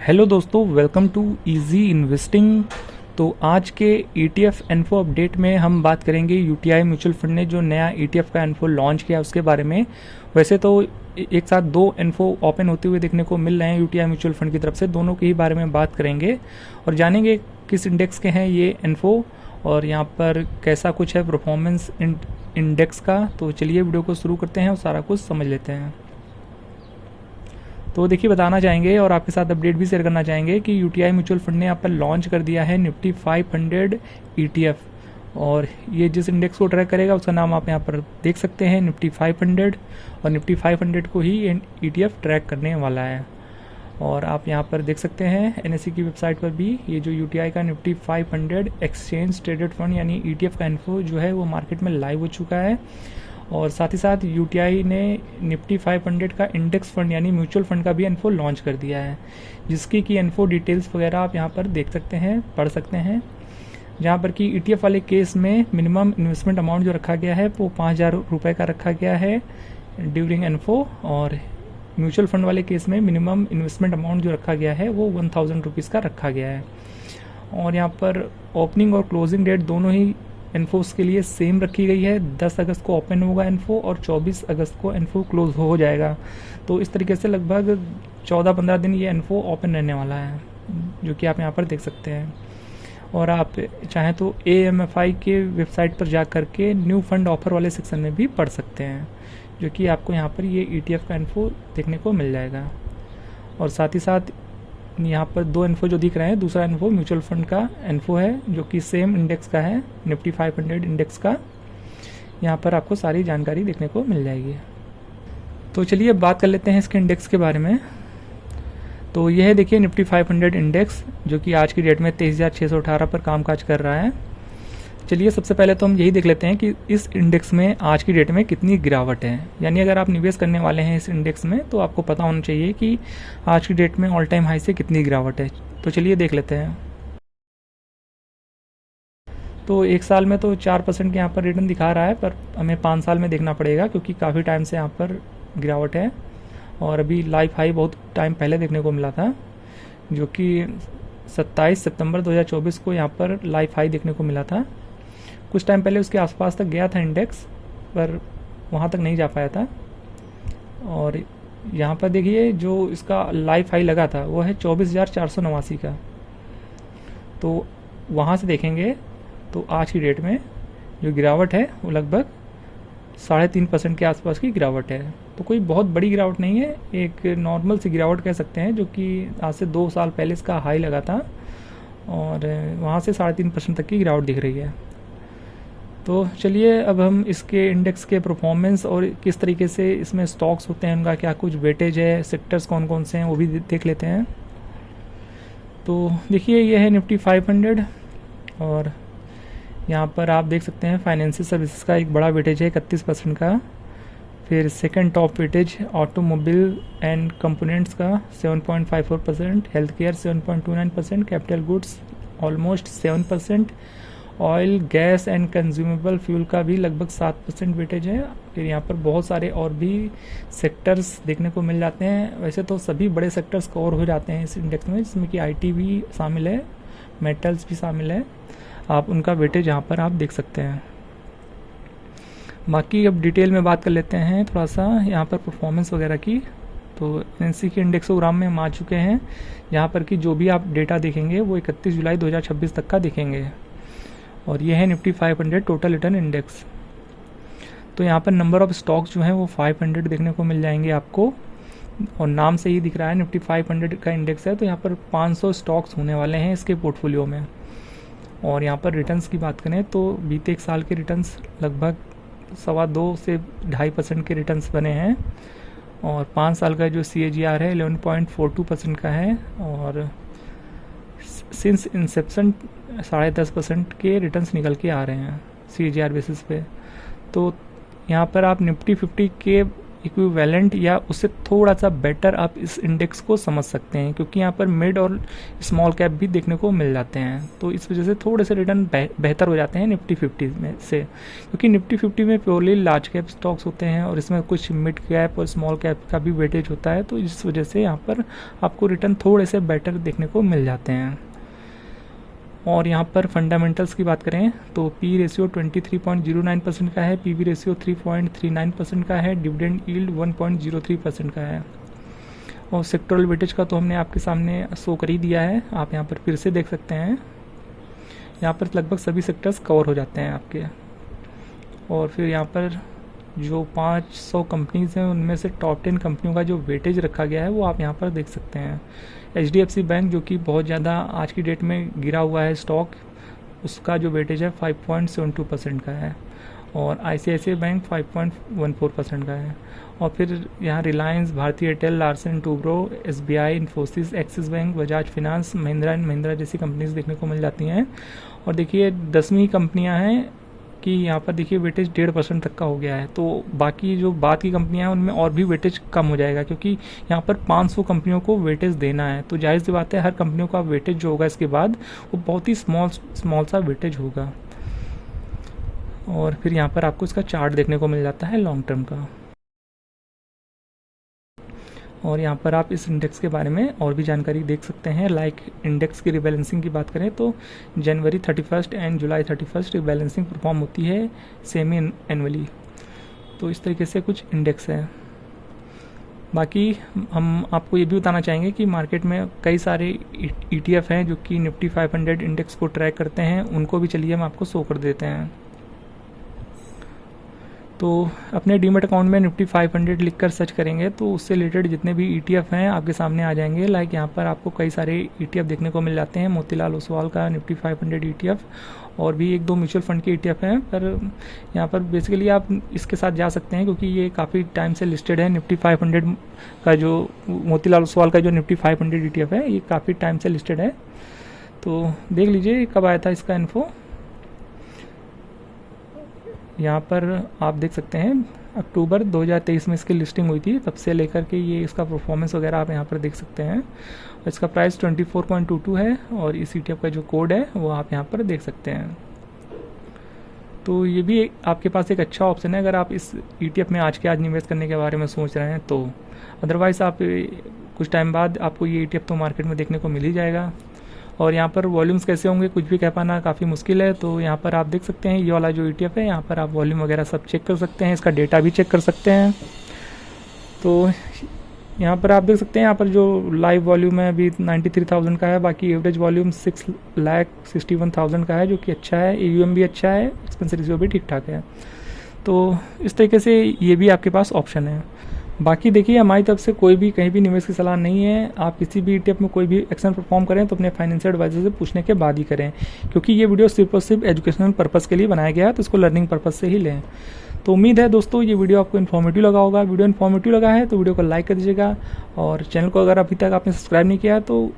Hello दोस्तों, welcome to easy investing. तो आज के ETF इन्फो अपडेट में हम बात करेंगे यूटीआई म्यूचुअल फंड ने जो नया ETF का इन्फो लॉन्च किया उसके बारे में। वैसे तो एक साथ दो इन्फो ओपन होते हुए देखने को मिल रहे हैं यूटीआई म्यूचुअल फंड की तरफ से, दोनों के ही बारे में बात करेंगे और जानेंगे किस इंडेक्स के हैं ये इन्फो और यहाँ पर कैसा कुछ है परफॉर्मेंस इंडेक्स का। तो चलिए वीडियो को शुरू करते हैं और सारा कुछ समझ लेते हैं। तो देखिए, बताना चाहेंगे और आपके साथ अपडेट भी शेयर करना चाहेंगे कि यूटीआई म्यूचुअल फंड ने यहाँ पर लॉन्च कर दिया है निफ्टी 500 ETF और ये जिस इंडेक्स को ट्रैक करेगा उसका नाम आप यहाँ पर देख सकते हैं, निफ्टी 500। और निफ्टी 500 को ही ETF ट्रैक करने वाला है। और आप यहाँ पर देख सकते हैं NSE की वेबसाइट पर भी ये जो यूटीआई का निफ्टी 500 एक्सचेंज ट्रेडेड फंड यानी ETF का इन्फो जो है वो मार्केट में लाइव हो चुका है। और साथ ही साथ यूटीआई ने निफ्टी 500 का इंडेक्स फंड यानी म्यूचुअल फंड का भी इन्फो लॉन्च कर दिया है, जिसकी की इन्फो डिटेल्स वगैरह आप यहाँ पर देख सकते हैं, पढ़ सकते हैं। जहाँ पर कि ETF वाले केस में मिनिमम इन्वेस्टमेंट अमाउंट जो रखा गया है वो 5,000 रुपये का रखा गया है ड्यूरिंग इन्फो, और म्यूचुअल फंड वाले केस में मिनिमम इन्वेस्टमेंट अमाउंट जो रखा गया है वो 1,000 रुपीज़ का रखा गया है। और यहाँ पर ओपनिंग और क्लोजिंग डेट दोनों ही इन्फोस के लिए सेम रखी गई है। 10 अगस्त को ओपन होगा इन्फो और 24 अगस्त को इन्फो क्लोज हो जाएगा। तो इस तरीके से लगभग 14-15 दिन ये इन्फो ओपन रहने वाला है, जो कि आप यहाँ पर देख सकते हैं। और आप चाहें तो AMFI के वेबसाइट पर जा करके न्यू फंड ऑफर वाले सेक्शन में भी पढ़ सकते हैं, जो कि आपको यहाँ पर ये ETF का इन्फो देखने को मिल जाएगा। और साथ ही साथ यहाँ पर दो इन्फो जो दिख रहे हैं, दूसरा इन्फो म्यूचुअल फंड का इन्फो है जो कि सेम इंडेक्स का है, निफ्टी 500 इंडेक्स का। यहाँ पर आपको सारी जानकारी देखने को मिल जाएगी। तो चलिए अब बात कर लेते हैं इसके इंडेक्स के बारे में। तो यह है, देखिए, निफ्टी 500 इंडेक्स जो कि आज की डेट में 23,618 पर कामकाज कर रहा है। चलिए सबसे पहले तो हम यही देख लेते हैं कि इस इंडेक्स में आज की डेट में कितनी गिरावट है। यानी अगर आप निवेश करने वाले हैं इस इंडेक्स में तो आपको पता होना चाहिए कि आज की डेट में ऑल टाइम हाई से कितनी गिरावट है। तो चलिए देख लेते हैं। तो एक साल में तो 4% के यहाँ पर रिटर्न दिखा रहा है, पर हमें 5 साल में देखना पड़ेगा क्योंकि काफ़ी टाइम से यहाँ पर गिरावट है। और अभी लाइफ हाई बहुत टाइम पहले देखने को मिला था, जो कि 27 सितंबर 2024 को यहाँ पर लाइफ हाई देखने को मिला था। कुछ टाइम पहले उसके आसपास तक गया था इंडेक्स, पर वहाँ तक नहीं जा पाया था। और यहाँ पर देखिए जो इसका लाइफ हाई लगा था वो है 24,489 का। तो वहाँ से देखेंगे तो आज की डेट में जो गिरावट है वो लगभग 3.5% के आसपास की गिरावट है। तो कोई बहुत बड़ी गिरावट नहीं है, एक नॉर्मल सी गिरावट कह सकते हैं, जो कि आज से 2 साल पहले इसका हाई लगा था और वहाँ से 3.5% तक की गिरावट दिख रही है। तो चलिए अब हम इसके इंडेक्स के परफॉर्मेंस और किस तरीके से इसमें स्टॉक्स होते हैं, उनका क्या कुछ वेटेज है, सेक्टर्स कौन कौन से हैं वो भी देख लेते हैं। तो देखिए ये है निफ्टी 500 और यहाँ पर आप देख सकते हैं फाइनेंशियल सर्विसेज का एक बड़ा वेटेज है 31% का। फिर second top weightage automobile and components का 7.54%, health care 7.29%, capital goods almost 7%, oil gas and consumable fuel का भी लगभग 7% वेटेज है। फिर यहाँ पर बहुत सारे और भी सेक्टर्स देखने को मिल जाते हैं। वैसे तो सभी बड़े सेक्टर्स कवर हो जाते हैं इस इंडेक्स में, जिसमें कि IT भी शामिल है, मेटल्स भी शामिल है। आप उनका वेटेज यहाँ पर आप देख सकते हैं। बाकी अब डिटेल में बात कर लेते हैं थोड़ा सा यहाँ पर परफॉर्मेंस वगैरह की। तो NSE के इंडेक्सोग्राम में हम आ चुके हैं, यहाँ पर कि जो भी आप डेटा देखेंगे वो 31 जुलाई 2026 तक का दिखेंगे। और ये है निफ्टी 500 टोटल रिटर्न इंडेक्स। तो यहाँ पर नंबर ऑफ स्टॉक्स जो हैं वो 500 देखने को मिल जाएंगे आपको, और नाम से ही दिख रहा है निफ्टी 500 का इंडेक्स है। तो यहाँ पर 500 स्टॉक्स होने वाले हैं इसके पोर्टफोलियो में। और यहाँ पर रिटर्न्स की बात करें तो बीते एक साल के रिटर्न्स लगभग 2.25 से 2.5% के रिटर्न्स बने हैं। और 5 साल का जो CAGR है 11.42% का है। और सिंस इंसेप्शन 10.5% के रिटर्न्स निकल के आ रहे हैं CAGR बेसिस पे। तो यहाँ पर आप निफ्टी 50 के इक्विवेलेंट या उससे थोड़ा सा बेटर आप इस इंडेक्स को समझ सकते हैं, क्योंकि यहाँ पर मिड और स्मॉल कैप भी देखने को मिल जाते हैं। तो इस वजह से थोड़े से रिटर्न बेहतर हो जाते हैं निफ्टी 50 में से, क्योंकि निफ्टी 50 में प्योरली लार्ज कैप स्टॉक्स होते हैं और इसमें कुछ मिड कैप और स्मॉल कैप का भी वेटेज होता है। तो इस वजह से यहाँ पर आपको रिटर्न थोड़े से बेटर देखने को मिल जाते हैं। और यहाँ पर फंडामेंटल्स की बात करें तो पी रेशियो 23.09% का है, पीवी रेशियो 3.39% का है, डिविडेंड यील्ड 1.03% का है। और सेक्टोरल वेटेज का तो हमने आपके सामने शो कर ही दिया है, आप यहाँ पर फिर से देख सकते हैं। यहाँ पर लगभग सभी सेक्टर्स कवर हो जाते हैं आपके। और फिर यहाँ पर जो 500 कंपनीज़ हैं उनमें से टॉप 10 कंपनियों का जो वेटेज रखा गया है वो आप यहाँ पर देख सकते हैं। HDFC बैंक जो कि बहुत ज़्यादा आज की डेट में गिरा हुआ है स्टॉक, उसका जो वेटेज है 5.72% का है। और ICICI बैंक 5.14% का है। और फिर यहाँ रिलायंस, भारतीय Airtel, Larsen Toubro, SBI, Infosys, axis bank, Bajaj finance, Mahindra and Mahindra जैसी कंपनीज देखने को मिल जाती हैं। और देखिए 10वीं कंपनियाँ हैं कि यहाँ पर देखिए वेटेज 1.5% तक का हो गया है। तो बाकी जो बात की कंपनियां हैं उनमें और भी वेटेज कम हो जाएगा, क्योंकि यहाँ पर 500 कंपनियों को वेटेज देना है। तो जाहिर सी बात है हर कंपनियों का वेटेज जो होगा इसके बाद वो बहुत ही स्मॉल सा वेटेज होगा। और फिर यहाँ पर आपको इसका चार्ट देखने को मिल जाता है लॉन्ग टर्म का। और यहाँ पर आप इस इंडेक्स के बारे में और भी जानकारी देख सकते हैं। लाइक इंडेक्स की रिबैलेंसिंग की बात करें तो जनवरी 31 एंड जुलाई 31 रिबैलेंसिंग परफॉर्म होती है सेमी एनुअली। तो इस तरीके से कुछ इंडेक्स है। बाकी हम आपको ये भी बताना चाहेंगे कि मार्केट में कई सारे ETF हैं जो कि निफ्टी 500 इंडेक्स को ट्रैक करते हैं, उनको भी चलिए हम आपको शो कर देते हैं। तो अपने डीमेट अकाउंट में निफ्टी 500 लिखकर सर्च करेंगे तो उससे रिलेटेड जितने भी ETF हैं आपके सामने आ जाएंगे। लाइक यहाँ पर आपको कई सारे ETF देखने को मिल जाते हैं। मोतीलाल ओसवाल का निफ्टी 500 ETF और भी 1-2 म्यूचुअल फंड के ETF हैं, पर यहाँ पर बेसिकली आप इसके साथ जा सकते हैं क्योंकि ये काफ़ी टाइम से लिस्टेड है। निफ्टी 500 का जो मोतीलाल ओसवाल का जो निफ्टी 500 ETF है ये काफ़ी टाइम से लिस्टेड है। तो देख लीजिए कब आया था इसका इन्फो। यहाँ पर आप देख सकते हैं अक्टूबर 2023 में इसकी लिस्टिंग हुई थी, तब से लेकर के ये इसका परफॉर्मेंस वगैरह आप यहाँ पर देख सकते हैं। और इसका प्राइस 24.22 है और इस ETF का जो कोड है वो आप यहाँ पर देख सकते हैं। तो ये भी आपके पास एक अच्छा ऑप्शन है अगर आप इस ETF में आज के आज निवेश करने के बारे में सोच रहे हैं तो। अदरवाइज़ आप कुछ टाइम बाद आपको ये ETF तो मार्केट में देखने को मिल ही जाएगा। और यहाँ पर वॉल्यूम्स कैसे होंगे कुछ भी कह पाना काफ़ी मुश्किल है। तो यहाँ पर आप देख सकते हैं ये वाला जो ETF है यहाँ पर आप वॉल्यूम वगैरह सब चेक कर सकते हैं, इसका डेटा भी चेक कर सकते हैं। तो यहाँ पर आप देख सकते हैं यहाँ पर जो लाइव वॉल्यूम है अभी 93,000 का है, बाकी एवरेज वॉल्यूम 6,61,000 का है जो कि अच्छा है। AUM भी अच्छा है, एक्सपेंस रेशियो भी ठीक ठाक है। तो इस तरीके से ये भी आपके पास ऑप्शन है। बाकी देखिए हमारी तरफ से कोई भी कहीं भी निवेश की सलाह नहीं है। आप किसी भी ETF में कोई भी एक्शन परफॉर्म करें तो अपने फाइनेंशियल एडवाइजर से पूछने के बाद ही करें, क्योंकि ये वीडियो सिर्फ और सिर्फ एजुकेशनल पर्पस के लिए बनाया गया है, तो इसको लर्निंग पर्पस से ही लें। तो उम्मीद है दोस्तों ये वीडियो आपको इन्फॉर्मेटिव लगा होगा। वीडियो इन्फॉर्मेटिव लगा है तो वीडियो को लाइक कर दीजिएगा और चैनल को अगर अभी तक आपने सब्सक्राइब नहीं किया तो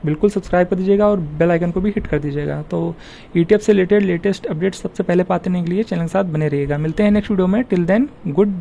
बिल्कुल सब्सक्राइब कर दीजिएगा और बेल आइकन को भी हिट कर दीजिएगा। तो ETF से रिलेटेड लेटेस्ट अपडेट्स सबसे पहले पाते रहने के लिए चैनल के साथ बने रहिएगा। मिलते हैं नेक्स्ट वीडियो में। Till then good